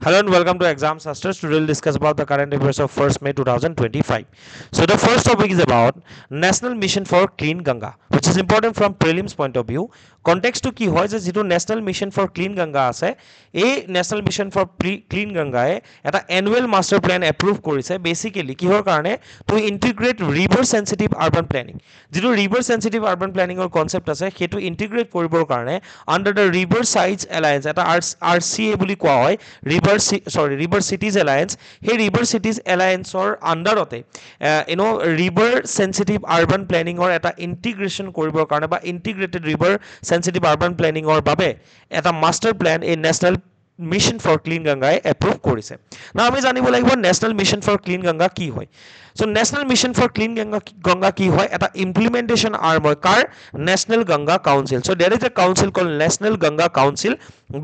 Hello and welcome to Exam Sasters. Today we'll discuss about the current affairs of 1st May 2025. So the first topic is about National Mission for Clean Ganga, which is important from prelims point of view. Context to কি হয় যে যেটো National Mission for Clean Ganga আছে এই National Mission for Clean Ganga এটা annual master plan approve কৰিছে basically কিহৰ কাৰণে to integrate river sensitive urban planning যেটো river sensitive urban planning or concept আছে সেইটো integrate কৰিবৰ কাৰণে under the river sides alliance এটা RCA বুলি কোৱা হয় river cities alliance সেই river cities alliance or underতে river sensitive urban planning or এটা integration কৰিবৰ কাৰণে বা integrated river sensitive urban planning or বাবে এটা master plan a national mission for clean ganga approve কৰিছে না আমি জানিব লাগিব national mission for clean ganga কি হয় so national mission for clean ganga কি হয় এটা implementation arm হয় কাৰ national ganga council so there is a council called national ganga council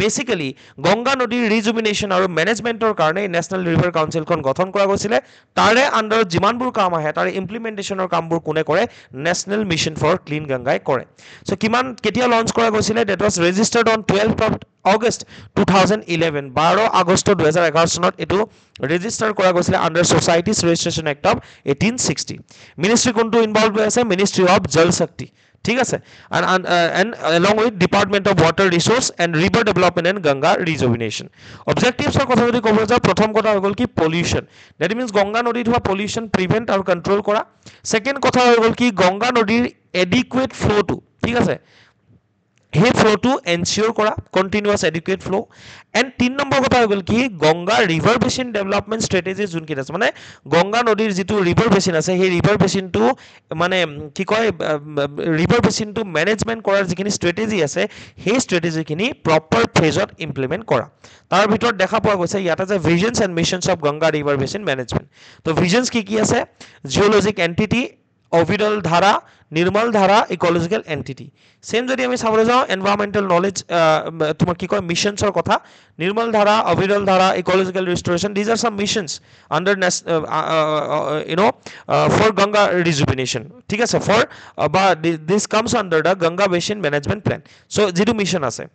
basically Ganga নদীৰ ৰিজুমিনেশ্যন আৰু মেনেজমেন্টৰ কাৰণে নেশনাল ৰিভাৰ কাউন্সিলখন গঠন কৰা গৈছিল তাৰে আন্ডাৰত যিমানবোৰ কাম আহে তাৰে ইমপ্লিমেন্টেশনৰ কামবোৰ কোনে কৰে নেশনাল মিশন ফৰ ক্লিন গংগাই কৰে সো কিমান কেতিয়া লঞ্চ কৰা গৈছিল that was registered on 12th of August 2011 12 August 2011 চনত এটো ৰেজিষ্টাৰ কৰা গৈছিল under societies registration act of 1860 ministry কোনটো ইনভলভ হৈ আছে মিনিষ্ট্ৰি অফ জল শক্তি ঠিক আছে and along with department of water resource and river development and ganga rejuvenation objectives er kotha jodi kobo ja prothom kotha hoi gol ki pollution that means ganga nodi thwa pollution prevent or control kora second kotha hoi gol ki ganga nodir adequate flow to ঠিক আছে हे flow to ensure करा continuous adequate flow and 3 number কথা হৈ গল কি Ganga river basin development strategy যোন কি আছে মানে গঙ্গা নদীৰ যেটো ৰিভাৰ বেসিন আছে সেই ৰিভাৰ বেসিনটো মানে কি কয় ৰিভাৰ বেসিনটো ম্যানেজমেন্ট কৰাৰ যিখিনি স্ট্ৰ্যাটেজি আছে সেই স্ট্ৰ্যাটেজিখিনি প্ৰপাৰ ফেজত ইমপ্লিমেন্ট কৰা তাৰ ভিতৰত দেখা পোৱা গৈছে ইয়াত আছে visions and missions of Ganga river basin management তো ভিজনস কি আছে জিওলজিক এন্টিটি অভিডল ধারা নির্মল ধারা ইকোলজিক্যাল এন্টিটি সেম যদি আমি চাবলৈ যাওঁ এনভায়ৰনমেন্টাল নলেজ তোমাৰ কি কয় মিশনছৰ কথা নির্মল Dhara Aviral Dhara ecological restoration this are some missions under for Ganga rejuvenation ঠিক আছে ফর বা this comes under the Ganga basin management plan so যেটো মিশন আছে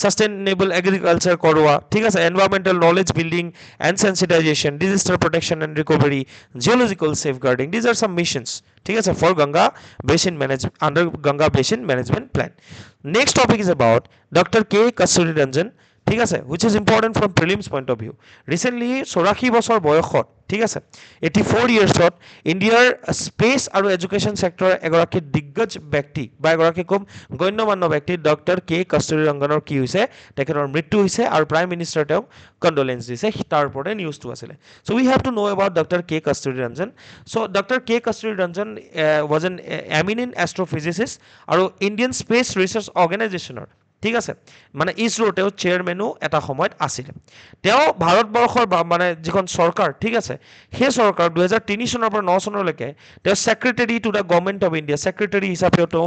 sustainable agriculture korwa ঠিক আছে environmental knowledge building and sensitization disaster protection and recovery geological safeguarding these are some missions ঠিক আছে for ganga basin management under ganga basin management plan next topic is about dr k kasturi ranjan ঠিক আছে which is important from prelims point of view recently 84 বছৰ বয়সত ঠিক আছে 84 ইয়াৰ্ছত ইণ্ডিয়াৰ space আৰু এডুকেশ্যন সেক্টৰৰ এগৰাকী দিগ্গজ ব্যক্তি বা এগৰাকী কম গণ্যমান্য ব্যক্তি ডক্টৰ কে কস্তুৰী ৰংগনৰ কি হৈছে তেখেতৰ মৃত্যু হৈছে আৰু প্ৰাইম মিনিষ্টাৰ তেওঁক কণ্ডোলেন্স দিছে তাৰ ওপৰতে নিউজটো আছিলে so we have to know about doctor K Kasturi Rangan so doctor K Kasturi Rangan was an eminent astrophysicist আৰু ইণ্ডিয়ান স্পেচ ৰিচাৰ্চ অৰ্গেনাইজেশ্যনৰ ঠিক আছে মানে ইসৰো তেও চেয়াৰম্যানও এটা সময়ত আছিল তেও ভাৰতবৰ্ষৰ মানে যিখন সৰকাৰ ঠিক আছে হে সৰকাৰ 2003 চনৰ পৰা 9 চনলৈকে তেও secretary to the government of India secretary হিচাপে তো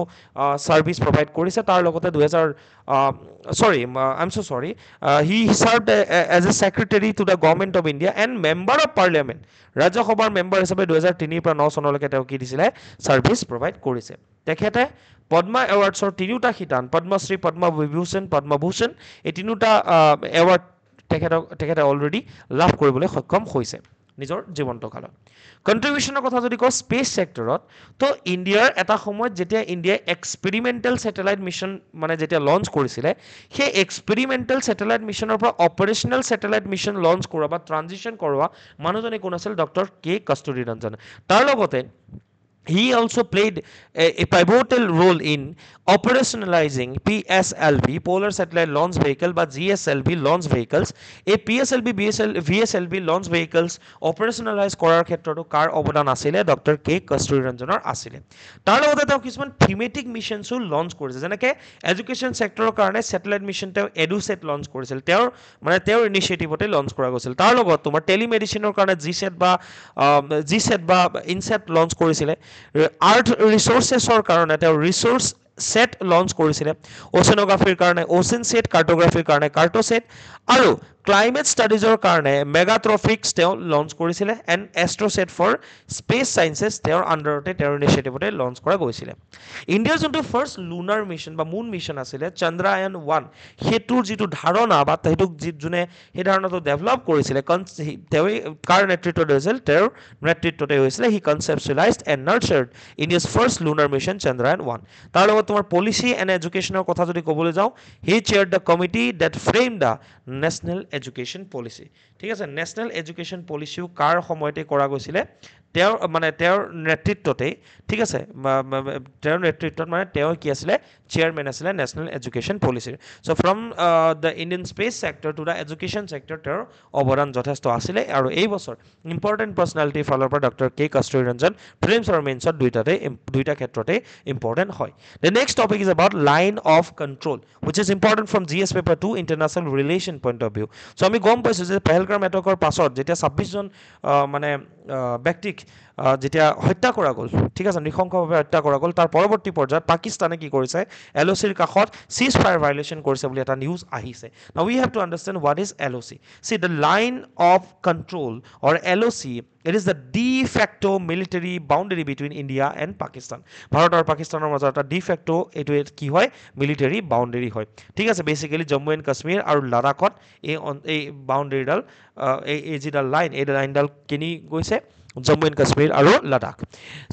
সাৰ্ভিস প্ৰোভাইড কৰিছে তাৰ লগতে 2000 sorry I'm so sorry he served as a secretary to the government of India and member of parliament ৰাজ্যসভাৰ মেম্বাৰ হিচাপে 2003 পৰা 9 চনলৈকে তেও কি দিছিলে সাৰ্ভিস প্ৰোভাইড কৰিছে তেখেতে পদ্মা এৱাৰ্ডছৰ তিনিটা খিতান পদ্মশ্ৰী পদ্মবিভূষণ পদ্মভূষণ এই তিনিটা এৱাৰ্ড তেখেতে অলৰেডি লাভ কৰিবলৈ সক্ষম হৈছে নিজৰ জীৱন্ত কালত কন্ট্ৰিবিউশনৰ কথা যদি কওঁ স্পেচ সেক্টৰত তো ইণ্ডিয়াৰ এটা সময়ত যেতিয়া ইণ্ডিয়াই এক্সপেৰিমেন্টাল স্যাটেলাইট মিশন মানে যেতিয়া লঞ্চ কৰিছিলে সেই এক্সপেৰিমেন্টাল স্যাটেলাইট মিশনৰ পৰা অপাৰেশনাল স্যাটেলাইট মিশন লঞ্চ কৰা বা ট্ৰানজিশন কৰোৱা মানুহজনে কোন আছিল ডক্টৰ কে কস্তুৰী ৰঞ্জন তাৰ লগতে he also played a pivotal role in operationalizing PSLV Polar Satellite Launch Vehicle বা GSLV launch vehicles এই PSLV VSLV launch vehicles operationalize কৰাৰ ক্ষেত্ৰতো কাৰ অৱদান আছিল ডক্টৰ কে কস্তুৰী ৰঞ্জনৰ আছিল তাৰ লগতে তেওঁ কিছুমান থিমেটিক মিশনছো লঞ্চ কৰিছে যেনেকৈ এডুকেশ্যন সেক্টৰৰ কাৰণে স্যাটেলাইট মিশন তেওঁ এডুসেট লঞ্চ কৰিছিল তেওঁৰ ইনিশিয়েটিভতে লঞ্চ কৰা গৈছিল তাৰ লগত তোমাৰ টেলিমেডিচিনৰ কাৰণে জিসেট বা ইনসেট লঞ্চ কৰিছিল আৰ্থ ৰিসোৰ্সেছৰ কাৰণে তেওঁ ৰিসোৰ্স সেট লঞ্চ কৰিছিল ওচেনোগ্ৰাফিৰ কাৰণে ওচেন সেট কাৰ্টোগ্ৰাফিৰ কাৰণে কাৰ্টোসেট আৰু ক্লাইমেট ষ্টাডিজৰ কাৰণে মেগাট্ৰফিক্স তেওঁ লঞ্চ কৰিছিলে এণ্ড এষ্ট্ৰছেট ফৰ স্পেচ চায়েন্সেছ তেওঁৰ আণ্ডাৰতে তেওঁৰ ইনিচিয়েটিভতে লঞ্চ কৰা গৈছিলে ইণ্ডিয়াৰ যোনটো ফাৰ্ষ্ট লুনাৰ মিছন বা মুন মিছন আছিলে চন্দ্ৰায়ন 1 সেইটোৰ যিটো ধাৰণা বা সেইটোক যোনে সেই ধাৰণাটো ডেভেলপ কৰিছিলে তেওঁ কাৰ নেতৃত্বত হৈছিল তেওঁৰ নেতৃত্বতে হৈছিলে he conceptualised and nurtured India's first lunar mission Chandrayaan 1 তাৰ লগত তোমাৰ পলিচি এণ্ড এডুকেশ্যনৰ কথা যদি ক'বলৈ যাওঁ he chaired the committee that frame the national education policy ঠিক আছে নেশ্যনেল এডুকেশ্যন পলিচিও কাৰ সময়তে কৰা গৈছিলে তেওঁৰ মানে তেওঁৰ নেতৃত্বতে ঠিক আছে তেওঁৰ নেতৃত্বত মানে তেওঁ কি আছিলে চেয়াৰমেন আছিলে নেশ্যনেল এডুকেশ্যন পলিচিৰ so' from the Indian space sector to the education sector তেওঁৰ অৱদান যথেষ্ট আছিলে আৰু এই বছৰ ইম্পৰ্টেণ্ট পাৰ্চনেলিটিৰ ফালৰ পৰা doctor K Kasturi Rangan prelims আৰু মেইনছত দুইটা ক্ষেত্ৰতে ইম্পৰ্টেণ্ট হয় the next topic is about line of control which is important from G S paper 2 international relation point of view so' আমি গম পাইছোঁ যে পেহেলগাম এটকৰ পাছত যেতিয়া 26জন মানে ব্যক্তিক যেতিয়া হত্যা কৰা গ'ল ঠিক আছে নৃশংসভাৱে হত্যা কৰা গ'ল তাৰ পৰৱৰ্তী পৰ্যায়ত পাকিস্তানে কি কৰিছে LOCৰ কাষত সিজ ফায়াৰ ভায়োলেশ্যন কৰিছে বুলি এটা নিউজ আহিছে now we have to understand what is LOC see the line of control or LOC it is the de facto military boundary between India and Pakistan Bharat আৰু পাকিস্তানৰ মাজত এটা de facto এইটো কি হয় মিলিটাৰী বাউণ্ডেৰী হয় ঠিক আছে বেসিক্যালি জম্মু এণ্ড কাশ্মীৰ আৰু লাডাখত এই বাউণ্ডেৰীডাল এই যিডাল লাইন এই লাইনডাল কিনি গৈছে জম্মু এণ্ড কাশ্মীৰ আৰু Ladakh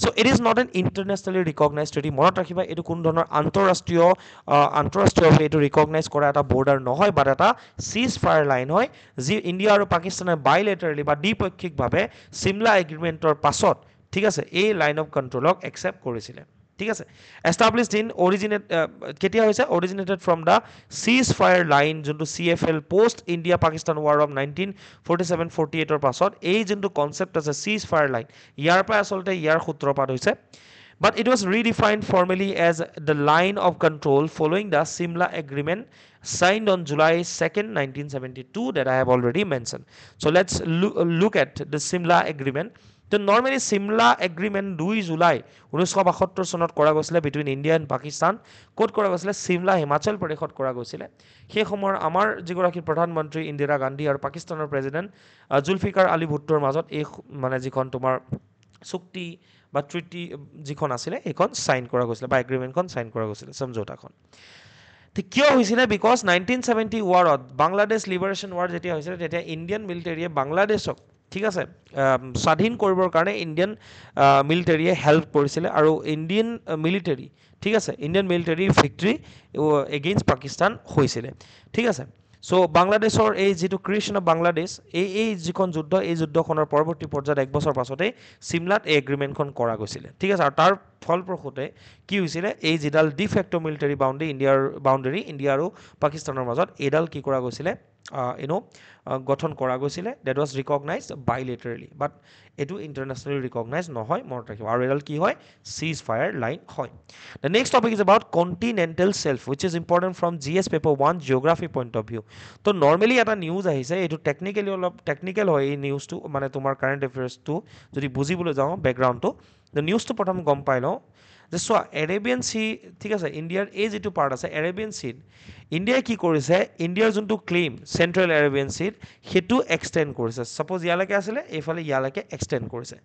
so' it is not an internationally recognise treaty মনত ৰাখিবা এইটো কোনো ধৰণৰ আন্তঃৰাষ্ট্ৰীয়ভাৱে এইটো ৰিকগনাইজ কৰা এটা বৰ্ডাৰ নহয় বাট এটা চিজ ফায়াৰ লাইন হয় যি ইণ্ডিয়া আৰু পাকিস্তানে বাইলেটাৰেলি বা দ্বিপাক্ষিকভাৱে চিমলা এগ্ৰিমেণ্টৰ পাছত ঠিক আছে এই লাইন অফ কণ্ট্ৰলক একচেপ্ট কৰিছিলে ঠিক আছে এষ্টাব্লিছড ইন কেতিয়া হৈছে originated from the ceasefire line যোনটো CFL post India Pakistan war of 1947-48ৰ পাছত এই যোনটো কনচেপ্ট আছে চিজ ফায়াৰ লাইন ইয়াৰ পৰা আচলতে ইয়াৰ সূত্ৰপাত হৈছে but it was redefined formally as the line of control following the Simla Agreement signed on July 2nd, 1972 that I have already mentioned. So let's look at the Simla Agreement. তো normally Shimla agreement 2 July 1972 চনত কৰা গৈছিলে between India and Pakistan ক'ত কৰা গৈছিলে চিমলা হিমাচল প্ৰদেশত কৰা গৈছিলে সেই সময়ৰ আমাৰ যিগৰাকী প্ৰধানমন্ত্ৰী ইন্দিৰা গান্ধী আৰু পাকিস্তানৰ প্ৰেছিডেণ্ট জুলফিকাৰ আলী ভুট্টোৰ মাজত এই মানে যিখন তোমাৰ চুক্তি বা ট্ৰিটি যিখন আছিলে এইখন সাইন কৰা গৈছিলে বা এগ্ৰিমেণ্টখন সাইন কৰা গৈছিলে সমঝোতাখন কিয় হৈছিলে বিকজ 1970 ৱাৰত বাংলাদেশ লিবাৰেশ্যন ৱাৰ যেতিয়া হৈছিলে তেতিয়া ইণ্ডিয়ান মিলিটাৰীয়ে বাংলাদেশক ঠিক আছে স্বাধীন কৰিবৰ কাৰণে ইণ্ডিয়ান মিলিটাৰীয়ে হেল্প কৰিছিলে আৰু ইণ্ডিয়ান মিলিটাৰী ঠিক আছে Indian military victory against Pakistan হৈছিলে ঠিক আছে সো বাংলাদেশৰ এই যেটো ক্ৰিয়েশ্যন অফ বাংলাদেশ এই যিখন যুদ্ধ এই যুদ্ধখনৰ পৰৱৰ্তী পৰ্যায়ত এক বছৰ পাছতে সিমলাত এই এগ্ৰিমেণ্টখন কৰা গৈছিলে ঠিক আছে আৰু তাৰ ফলপ্ৰসূতে কি হৈছিলে এই যিডাল ডি ফেক্টো মিলিটাৰী বাউণ্ডেৰী ইণ্ডিয়া আৰু পাকিস্তানৰ মাজত এইডাল কি কৰা গৈছিলে গঠন কৰা গৈছিলে ডেট ৱাজ ৰিকগনাইজড বাইলেটাৰেলি বাট এটো ইণ্টাৰনেশ্যনেলি ৰিকগনাইজ নহয় মনত ৰাখিব আৰু এডাল কি হয় সিজ ফায়াৰ লাইন হয় the next topic is about continental self which is important from GS paper 1 geography point of view তো নৰ্মেলি এটা নিউজ আহিছে এইটো টেকনিকেলি অলপ টেকনিকেল হয় এই নিউজটো মানে তোমাৰ কাৰেণ্ট এফেয়াৰ্ছটো যদি বুজিবলৈ যাওঁ বেকগ্ৰাউণ্ডটো দ্য নিউজটো প্ৰথম গম পাই লওঁ যে চোৱা এৰেবিয়ান চি ঠিক আছে ইণ্ডিয়াৰ এই যিটো পাৰ্ট আছে এৰেবিয়ান চিত ইণ্ডিয়াই কি কৰিছে ইণ্ডিয়াৰ যোনটো ক্লেইম চেণ্ট্ৰেল এৰেবিয়ান চিত সেইটো এক্সটেণ্ড কৰিছে ছাপ'জ ইয়ালৈকে আছিলে এইফালে ইয়ালৈকে এক্সটেণ্ড কৰিছে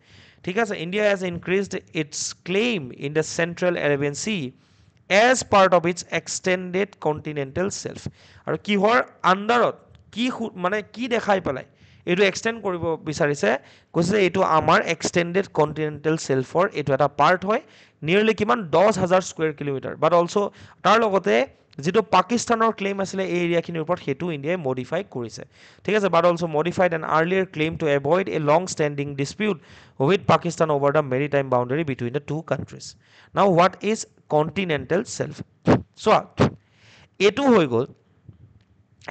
ঠিক আছে India has increased its claim in the central Arabian sea as part of its extended continental shelf আৰু কিহৰ আণ্ডাৰত মানে কি দেখাই পেলাই এইটো এক্সটেণ্ড কৰিব বিচাৰিছে কৈছে যে এইটো আমাৰ এক্সটেণ্ডেড কণ্টিনেণ্টেল চেল্ফৰ এইটো এটা পাৰ্ট হয় নিয়াৰলি কিমান 10,000 স্কুৱেৰ কিলোমিটাৰ বাট অলছো তাৰ লগতে যেটো পাকিস্তানৰ ক্লেইম আছিলে এই এৰিয়াখিনিৰ ওপৰত হেতু ইণ্ডিয়াই মডিফাই কৰিছে ঠিক আছে but also modified an earlier claim to avoid a long standing dispute with Pakistan over the maritime boundary between the two countries now what is continental shelf চোৱা এইটো হৈ গ'ল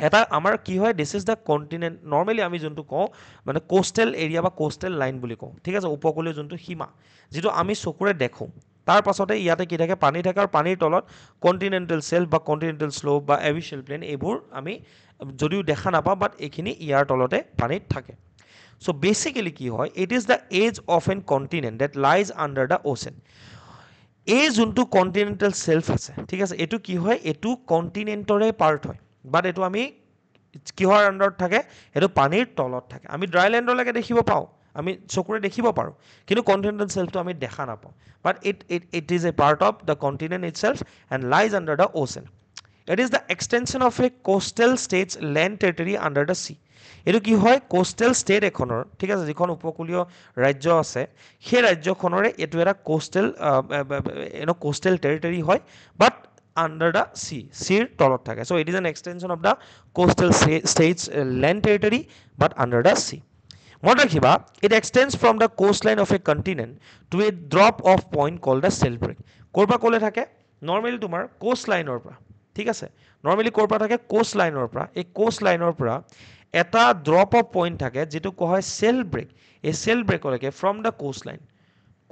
এটা আমাৰ কি হয় this is the continent normally আমি যোনটো কওঁ মানে কোষ্টেল এৰিয়া বা কোষ্টেল লাইন বুলি কওঁ ঠিক আছে উপকূলীয় যোনটো সীমা যেটো আমি চকুৰে দেখো তাৰ পাছতে ইয়াতে কি থাকে পানী থাকে আৰু পানীৰ তলত কণ্টিনেণ্টেল চেল্ফ বা কণ্টিনেণ্টেল স্লোপ বা এবিচিয়েল প্লেন এইবোৰ আমি যদিও দেখা নাপাওঁ বাট এইখিনি ইয়াৰ তলতে পানীত থাকে সো বেসিক্যালি কি হয় it is the edge of an continent that lies under the ocean এই যোনটো কণ্টিনেণ্টেল চেল্ফ আছে ঠিক আছে এইটো কি হয় এইটো কণ্টিনেণ্টৰে পাৰ্ট হয় বাট এইটো আমি কিহৰ আণ্ডাৰত থাকে সেইটো পানীৰ তলত থাকে আমি ড্ৰাই লেণ্ডলৈকে দেখিব পাওঁ আমি চকুৰে দেখিব পাৰোঁ কিন্তু কণ্টিনেণ্টেল শ্বেল্ফটো আমি দেখা নাপাওঁ but it is a part of the continent it self and lies under the ocean it is the extension of A coastal states land territory under the C এইটো কি হয় কোষ্টেল ষ্টেট এখনৰ ঠিক আছে যিখন উপকূলীয় ৰাজ্য আছে সেই ৰাজ্যখনৰে এইটো এটা কোষ্টেল টেৰিটৰী হয় বাট under the sea seer তলত থাকে so it is an extension of the coastal states land territory but under the sea মনত ৰাখিবা it extends from the coastline of a continent to a drop off point called the sail break কৰপা ক'লে থাকে normally তোমাৰ coast লাইনৰ পৰা ঠিক আছে normally কৰপা থাকে কোষ্ট লাইনৰ পৰা এই কোষ্ট লাইনৰ পৰা এটা ড্ৰপ অফ পইণ্ট থাকে যেটো কোৱা হয় সেল ব্ৰেক এই সেল ব্ৰেকলৈকে from the coastline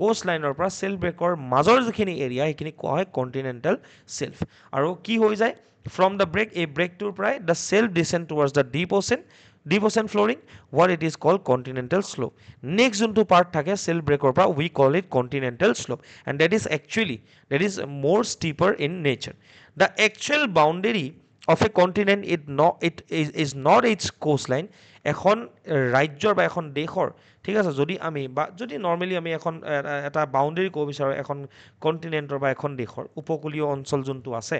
coast লাইনৰ পৰা সেল ব্ৰেকৰ মাজৰ যিখিনি এৰিয়া সেইখিনি কোৱা হয় কণ্টিনেণ্টেল সেল্ফ আৰু কি হৈ যায় ফ্ৰম দ্য ব্ৰেক এই ব্ৰেকটোৰ পৰাই the shelf descend towards the deep ocean flooring what it is called continental slope next যোনটো পাৰ্ট থাকে সেল ব্ৰেকৰ পৰা we call it continental slope and that is more steeper in nature the actual boundary of a continent is not its coastline এখন ৰাজ্যৰ বা এখন দেশৰ ঠিক আছে যদি আমি বা যদি নৰ্মেলি আমি এখন এটা বাউণ্ডেৰী ক'ব বিচাৰোঁ এখন কণ্টিনেণ্টৰ বা এখন দেশৰ উপকূলীয় অঞ্চল যোনটো আছে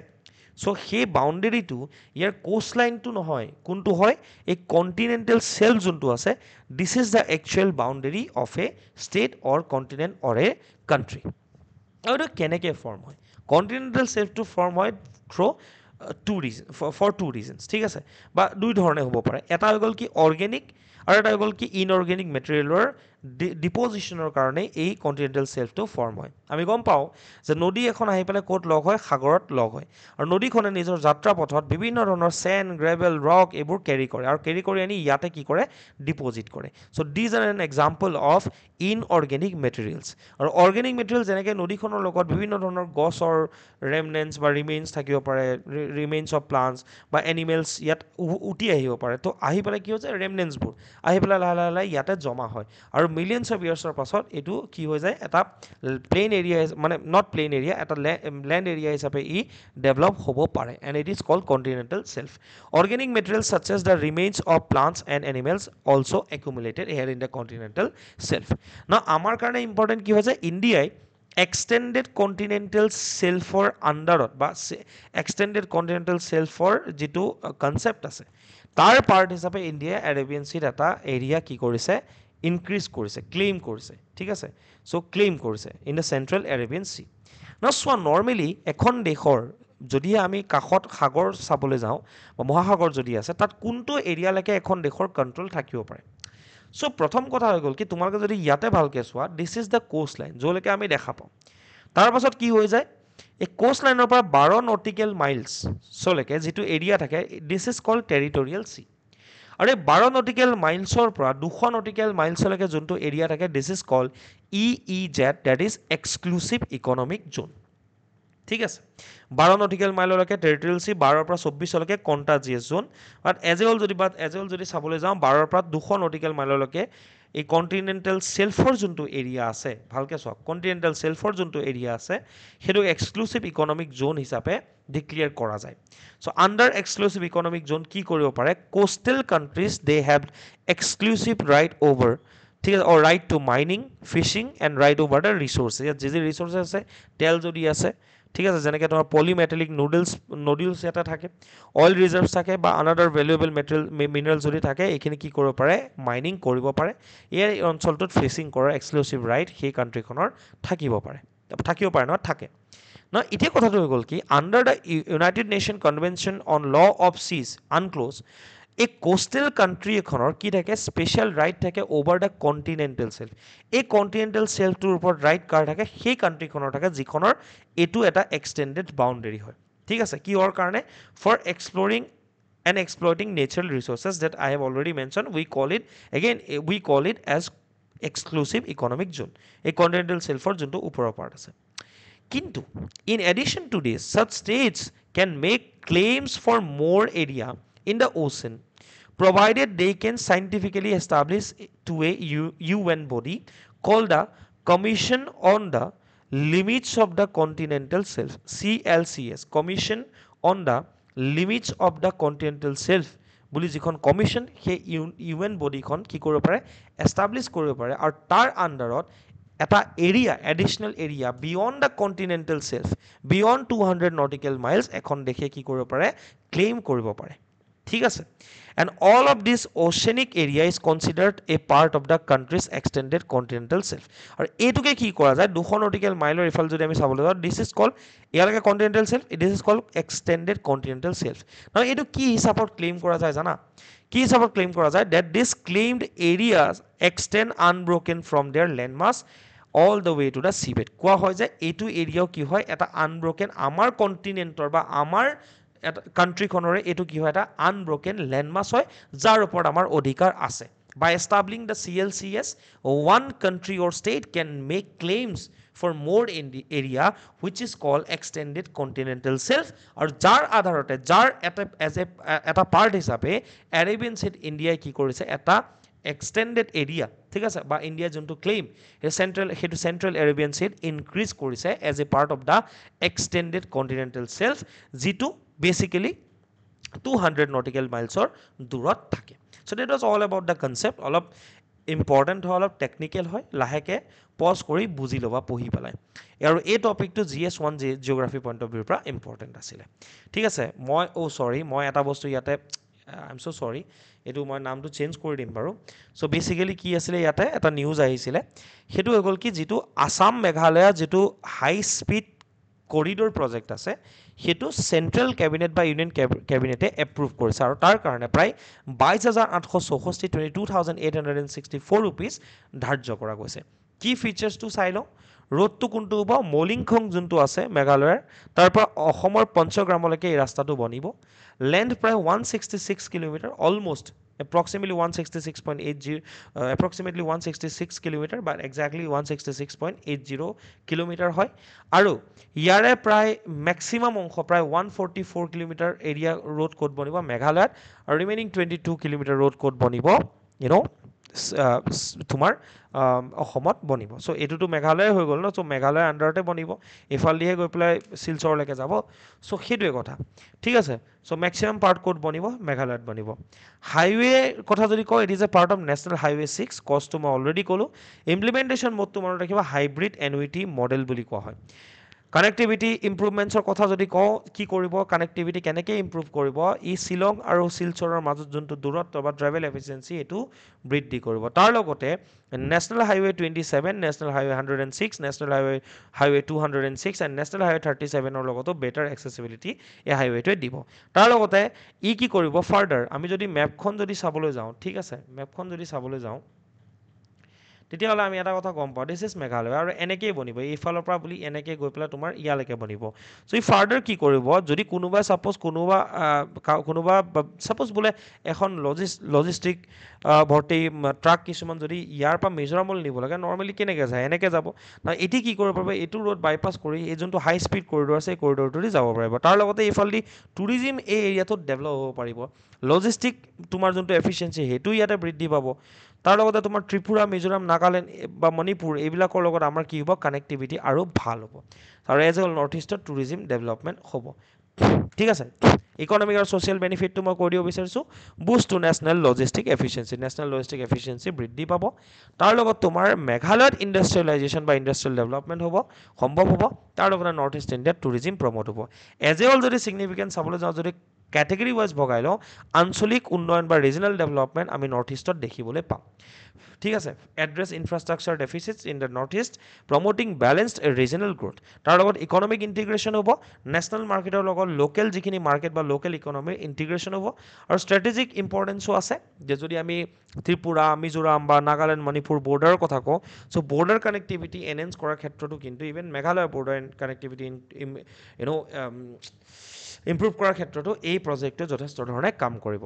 সো সেই বাউণ্ডেৰীটো ইয়াৰ কোষ্ট লাইনটো নহয় কোনটো হয় এই কণ্টিনেণ্টেল সেল্ফ যোনটো আছে this is the actual boundary of a state or continent or a country আৰু এইটো কেনেকৈ ফৰ্ম হয় কণ্টিনেণ্টেল সেল্ফটো ফৰ্ম হয় থ্ৰু for two reasons ঠিক আছে বা দুই ধৰণে হ'ব পাৰে এটা হৈ গ'ল কি অৰ্গেনিক আৰু এটা হৈ গ'ল কি ইনঅৰ্গেনিক মেটেৰিয়েলৰ ডিপজিশ্যনৰ কাৰণে এই কণ্টিনেণ্টেল সেল্ফটো ফৰ্ম হয় আমি গম পাওঁ যে নদী এখন আহি পেলাই ক'ত লগ হয় সাগৰত লগ হয় আৰু নদীখনে নিজৰ যাত্ৰা পথত বিভিন্ন ধৰণৰ চেণ্ড গ্ৰেভেল ৰক এইবোৰ কেৰি কৰে আৰু কেৰি কৰি আনি ইয়াতে কি কৰে ডিপজিট কৰে so' these are an example of inorganic materials আৰু অৰ্গেনিক মেটেৰিয়েল যেনেকৈ নদীখনৰ লগত বিভিন্ন ধৰণৰ গছৰ ৰেমনেন্স বা ৰিমেইনছ থাকিব পাৰে ৰিমেইনছ অফ প্লাণ্টছ বা এনিমেলছ ইয়াত উটি আহিব পাৰে তো আহি পেলাই কি হৈছে ৰেমনেন্সবোৰ আহি পেলাই লাহে লাহে লাহে ইয়াতে জমা হয় আৰু মিলিয়নছ অফ ইয়াৰ্ছৰ পাছত এইটো কি হৈ যায় এটা প্লেইন এৰিয়া মানে নট প্লেইন এৰিয়া এটা লেণ্ড এৰিয়া হিচাপে ই ডেভেলপ হ'ব পাৰে and it is called continental shelf organic materials such as the remains of plants and animals also' accumulated here in the continental shelf ন আমাৰ কাৰণে important কি হৈছে ইণ্ডিয়াই এক্সটেণ্ডেড কণ্টিনেণ্টেল সেল্ফৰ আণ্ডাৰত বা এক্সটেণ্ডেড কণ্টিনেণ্টেল সেল্ফৰ যিটো কনচেপ্ট আছে তাৰ পাৰ্ট হিচাপে ইণ্ডিয়াই এৰেবিয়ান চিত এটা এৰিয়া কি কৰিছে ইনক্ৰিজ কৰিছে ক্লেইম কৰিছে ঠিক আছে চ' ক্লেইম কৰিছে in the central Arabian sea ন চোৱা নৰ্মেলি এখন দেশৰ যদি আমি কাষত সাগৰ চাবলৈ যাওঁ বা মহাসাগৰ যদি আছে তাত কোনটো এৰিয়ালৈকে এখন দেশৰ কণ্ট্ৰল থাকিব পাৰে চ' প্ৰথম কথা হৈ গ'ল কি তোমালোকে যদি ইয়াতে ভালকৈ চোৱা দিছ ইজ দ্য কোষ্ট লাইন য'লৈকে আমি দেখা পাওঁ তাৰ পাছত কি হৈ যায় এই কোষ্ট লাইনৰ পৰা 12 নটিকেল মাইলছলৈকে যিটো এৰিয়া থাকে this is called territorial sea আৰু এই 12 নটিকেল মাইলছৰ পৰা 200 নটিকেল মাইলছলৈকে যোনটো এৰিয়া থাকে this is called EEZ that is exclusive economic zone ঠিক আছে 12 নটিকেল মাইললৈকে টেৰিটৰিয়েল চি 12ৰ পৰা 24লৈকে কণ্টাজিয়াছ জোন বাট এজ এ হ'ল যদি চাবলৈ যাওঁ 12ৰ পৰা 200 নটিকেল মাইললৈকে এই কণ্টিনেণ্টেল সেল্ফৰ যোনটো এৰিয়া আছে ভালকৈ চোৱা কণ্টিনেণ্টেল সেল্ফৰ যোনটো এৰিয়া আছে সেইটো এক্সক্লুচিভ ইকনমিক জোন হিচাপে ডিক্লেয়াৰ কৰা যায় so' under exclusive economic zone কি কৰিব পাৰে coastal countries they have exclusive right over ঠিক আছে or right to mining fishing and right over the resources ইয়াত যি ৰিচোৰ্চেছ আছে তেল যদি আছে ঠিক আছে যেনেকৈ তোমাৰ পলিমেটেলিক নডিউলছ এটা থাকে অইল ৰিজাৰ্ভছ থাকে বা আনাদাৰ ভেলুৱেবল মিনাৰেল যদি থাকে এইখিনি কি কৰিব পাৰে মাইনিং কৰিব পাৰে এই অঞ্চলটোত ফিচিং কৰাৰ এক্সক্লুচিভ ৰাইট সেই কাণ্ট্ৰিখনৰ থাকিব পাৰে নহয় থাকে ন এতিয়া কথাটো হৈ গ'ল কি under the United Nation convention on law of seas UNCLOS এই কোষ্টেল কাণ্ট্ৰি এখনৰ কি থাকে স্পেচিয়েল ৰাইট থাকে অ'ভাৰ দ্য কণ্টিনেণ্টেল সেল্ফ এই কণ্টিনেণ্টেল সেল্ফটোৰ ওপৰত ৰাইট কাৰ থাকে সেই কাণ্ট্ৰিখনৰ থাকে যিখনৰ এইটো এটা এক্সটেণ্ডেড বাউণ্ডেৰী হয় ঠিক আছে কিহৰ কাৰণে for এক্সপ্ল'ৰিং and exploiting natural resources that I have already mentioned we call it as exclusive economic zone এই কণ্টিনেণ্টেল সেল্ফৰ যোনটো ওপৰৰ পাৰ্ট আছে কিন্তু in addition to this such states can make claims for more area in the ocean provided they can scientifically establish to a UN body called the Commission on the Limits of the Continental Shelf CLCS Commission on the Limits of the Continental Shelf বুলি যিখন commission সেই UN বডিখন কি কৰিব পাৰে establish কৰিব পাৰে আৰু তাৰ আণ্ডাৰত এটা area additional area beyond the continental self beyond 200 nautical miles এখন দেশে কি কৰিব পাৰে ক্লেইম কৰিব পাৰে ঠিক আছে and all of this oceanic area is considered a part of the country's extended continental shelf আৰু এইটোকে কি কৰা যায় 200 নটিকেল মাইলৰ ইফাল যদি আমি চাবলৈ যাওঁ this is called ইয়ালৈকে continental shelf this is called extended continental shelf now এইটো কি হিচাপত ক্লেইম কৰা যায় জানা কি হিচাপত ক্লেইম কৰা যায় that this claimed areas extend unbroken from their landmass all the way to the seabed কোৱা হয় যে এইটো এৰিয়াও কি হয় এটা আনব্ৰকেন আমাৰ কন্টিনেন্টৰ বা আমাৰ কান্ট্ৰিখনৰে এইটো কি হয় এটা আনব্ৰকেন ল্যান্ডমাছ হয় যাৰ ওপৰত আমাৰ অধিকাৰ আছে by establishing the CLCS one country or state can make claims for more in the area which is called extended continental shelf আৰু যাৰ আধাৰতে যাৰ এটা পাৰ্ট হিচাপে আৰেবিয়ান ষ্টেট ইণ্ডিয়াই কি কৰিছে এটা extended area ঠিক আছে বা ইণ্ডিয়া যোনটো ক্লেইম সেইটো চেন্ট্ৰেল এৰেবিয়ান ষ্টেট ইনক্ৰিজ কৰিছে as a part of the extended continental shelf যিটো বেচিকেলি 200 নটিকেল মাইলছৰ দূৰত থাকে so that was all about the concept অলপ ইম্পৰ্টেণ্ট হয় অলপ টেকনিকেল হয় লাহেকে পজ কৰি বুজি ল'বা পঢ়ি পেলাই আৰু এই টপিকটো GS1 জিঅ'গ্ৰাফি পইণ্ট অফ ভিউৰ পৰা ইম্পৰ্টেণ্ট আছিলে ঠিক আছে মই এটা বস্তু ইয়াতে আই এম চ' চৰি এইটো মই নামটো চেঞ্জ কৰি দিম বাৰু চ' বেচিকেলি কি আছিলে ইয়াতে এটা নিউজ আহিছিলে সেইটো হৈ গ'ল কি যিটো আসাম মেঘালয়া যিটো হাই স্পীড কৰিডৰ প্ৰজেক্ট আছে সেইটো চেন্ট্ৰেল কেবিনেট বা ইউনিয়ন কেবিনেটে এপ্ৰুভ কৰিছে আৰু তাৰ কাৰণে প্ৰায় 22,864 22,864 ৰুপিজ ধাৰ্য কৰা গৈছে কি ফিচাৰ্ছটো চাই লওঁ ৰোডটো কোনটো হ'ব মলিংখং যোনটো আছে মেঘালয়ৰ তাৰ পৰা অসমৰ পঞ্চগ্ৰামলৈকে এই ৰাস্তাটো বনিব লেন্থ প্ৰায় 166 kilometre almost approximately 166 kilometer but exactly 166.80 kilometer হয় আৰু ইয়াৰে প্ৰায় ম্যাক্সিমাম অংশ প্ৰায় 144 কিলোমিটাৰ এৰিয়া ৰোড কোড বনিব মেঘালয়ত আৰু ৰিমেইনিং 22 কিলোমিটাৰ ৰোড কোড বনিব তোমাৰ অসমত বনিব সো এটোটো মেঘালয় হৈ গ'ল ন সো মেঘালয়ৰ আন্ডাৰতে বনিব এফালদিহে গৈ পেলাই শিলচৰলৈকে যাব সো সেইটোৱে কথা ঠিক আছে সো ম্যাক্সিমাম পাৰ্ট কোড বনিব মেঘালয়ত বনিব হাইৱে কথা যদি কয় it is a part of national highway 6 কষ্টটো মই অলৰেডি ক'লো ইমপ্লিমেণ্টেশ্যন মোডটো মনত ৰাখিবা হাইব্ৰিড এনুইটি মডেল বুলি কোৱা হয় কানেক্টিভিটি ইম্প্ৰুভমেণ্টছৰ কথা যদি কওঁ কি কৰিব কানেক্টিভিটি কেনেকৈ ইম্প্ৰুভ কৰিব ই শ্বিলং আৰু শিলচৰৰ মাজত যোনটো দূৰত্ব বা ট্ৰেভেল এফিচিয়েঞ্চি এইটো বৃদ্ধি কৰিব তাৰ লগতে national highway 27 national highway 106 national highway 206 and national highway 37ৰ লগতো বেটাৰ এক্সেচিবিলিটি এই হাইৱেটোৱে দিব তাৰ লগতে ই কি কৰিব ফাৰ্ডাৰ আমি যদি মেপখন যদি চাবলৈ যাওঁ ঠিক আছে মেপখন যদি চাবলৈ যাওঁ তেতিয়াহ'লে আমি এটা কথা গম পাওঁ দিছ ইজ মেঘালয় আৰু এনেকেই বনিব এইফালৰ পৰা বুলি এনেকৈ গৈ পেলাই তোমাৰ ইয়ালৈকে বনিব চ' ই ফাৰ্ডাৰ কি কৰিব যদি কোনোবা ছাপ'জ বোলে এখন লজিষ্টিক ভৰ্তি ট্ৰাক কিছুমান যদি ইয়াৰ পৰা মিজোৰামলৈ নিব লাগে নৰ্মেলি কেনেকৈ যায় এনেকৈ যাব না এটি কি কৰিব পাৰিব এইটো ৰোড বাইপাছ কৰি এই যোনটো হাই স্পীড কৰিডৰ আছে এই কৰিডৰটোদি যাব পাৰিব তাৰ লগতে এইফালেদি টুৰিজিম এই এৰিয়াটোত ডেভেলপ হ'ব পাৰিব লজিষ্টিক তোমাৰ যোনটো এফিচিয়েঞ্চি সেইটো ইয়াতে বৃদ্ধি পাব তাৰ লগতে তোমাৰ ত্ৰিপুৰা মিজোৰাম নাগালেণ্ড বা মণিপুৰ এইবিলাকৰ লগত আমাৰ কি হ'ব কানেক্টিভিটি আৰু ভাল হ'ব আৰু এজ এ নৰ্থ ইষ্টৰ টুৰিজিম ডেভেলপমেণ্ট হ'ব ঠিক আছে ইকনমিক আৰু ছ'চিয়েল বেনিফিটটো মই কৈ দিব বিচাৰিছোঁ boost to national logistic efficiency বৃদ্ধি পাব তাৰ লগত তোমাৰ মেঘালয়ত ইণ্ডাষ্ট্ৰিয়েলাইজেশ্যন বা ইণ্ডাষ্ট্ৰিয়েল ডেভেলপমেণ্ট হ'ব সম্ভৱ হ'ব তাৰ লগতে নৰ্থ ইষ্ট ইণ্ডিয়াত টুৰিজিম প্ৰমোট হ'ব এজ এ হ'ল যদি ছিগনিফিকেণ্ট চাবলৈ যাওঁ যদি কেটেগৰী ৱাইজ ভগাই লওঁ আঞ্চলিক উন্নয়ন বা ৰিজনেল ডেভেলপমেণ্ট আমি নৰ্থ ইষ্টত দেখিবলৈ পাম ঠিক আছে address infrastructure deficits in the north east promoting balanced regional growth তাৰ লগত ইকনমিক ইণ্টিগ্ৰেশ্যন হ'ব নেশ্যনেল মাৰ্কেটৰ লগত লোকেল যিখিনি মাৰ্কেট বা লোকেল ইকনমিৰ ইণ্টিগ্ৰেশ্যন হ'ব আৰু ষ্ট্ৰেটেজিক ইম্পৰ্টেঞ্চো আছে যে যদি আমি ত্ৰিপুৰা মিজোৰাম বা নাগালেণ্ড মণিপুৰ বৰ্ডাৰৰ কথা কওঁ চ' বৰ্ডাৰ কানেক্টিভিটি এনহেঞ্চ কৰাৰ ক্ষেত্ৰতো কিন্তু even Meghalaya border connectivity improve কৰাৰ ক্ষেত্ৰতো এই প্ৰজেক্টটোৱে যথেষ্ট ধৰণে কাম কৰিব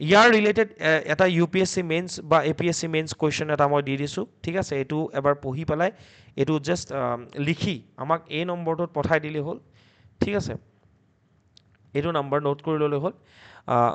ইয়াৰ ৰিলেটেড এটা UPSC মেইনছ বা APSC মেইনছ কুৱেশ্যন এটা মই দি দিছোঁ ঠিক আছে এইটো এবাৰ পঢ়ি পেলাই এইটো জাষ্ট লিখি আমাক এই নম্বৰটোত পঠাই দিলেই হ'ল ঠিক আছে এইটো নাম্বাৰ নোট কৰি ল'লে হ'ল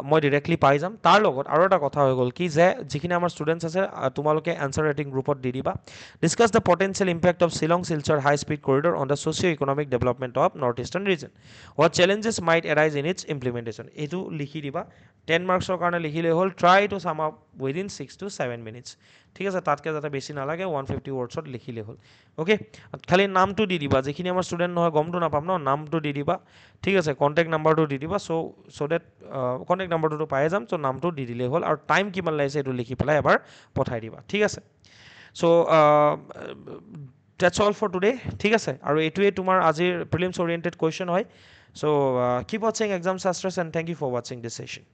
মই ডিৰেক্টলি পাই যাম তাৰ লগত আৰু এটা কথা হৈ গ'ল কি যে যিখিনি আমাৰ ষ্টুডেণ্টছ আছে তোমালোকে এনচাৰ ৰাইটিং গ্ৰুপত দি দিবা discuss the potential impact of Shillong Silchar high speed corridor on the socio' economic development of north eastern region what challenges might arise in its implementation এইটো লিখি দিবা 10 মাৰ্কছৰ কাৰণে লিখিলে হ'ল try to sum up within 6 to 7 minutes ঠিক আছে তাতকৈ যাতে বেছি নালাগে 150 ৱৰ্ডছত লিখিলে হ'ল অ'কে খালি নামটো দি দিবা যিখিনি আমাৰ ষ্টুডেণ্ট নহয় গমটো নাপাম ন নামটো দি দিবা ঠিক আছে কণ্টেক্ট নাম্বাৰটো দি দিবা চ' ডেট কণ্টেক্ট নাম্বাৰটোতো পাই যাম চ' নামটো দি দিলেই হ'ল আৰু টাইম কিমান লাগিছে এইটো লিখি পেলাই এবাৰ পঠাই দিবা ঠিক আছে চ' ডেটছ অল ফৰ টুডে ঠিক আছে আৰু এইটোৱে তোমাৰ আজিৰ প্ৰিলিমছ অৰিয়েণ্টেড কুৱেশ্যন হয় চ' কিপ ৱাচিং exam শাস্ত্ৰছ and thank U for ৱাচিং দিছ ছেশ্যন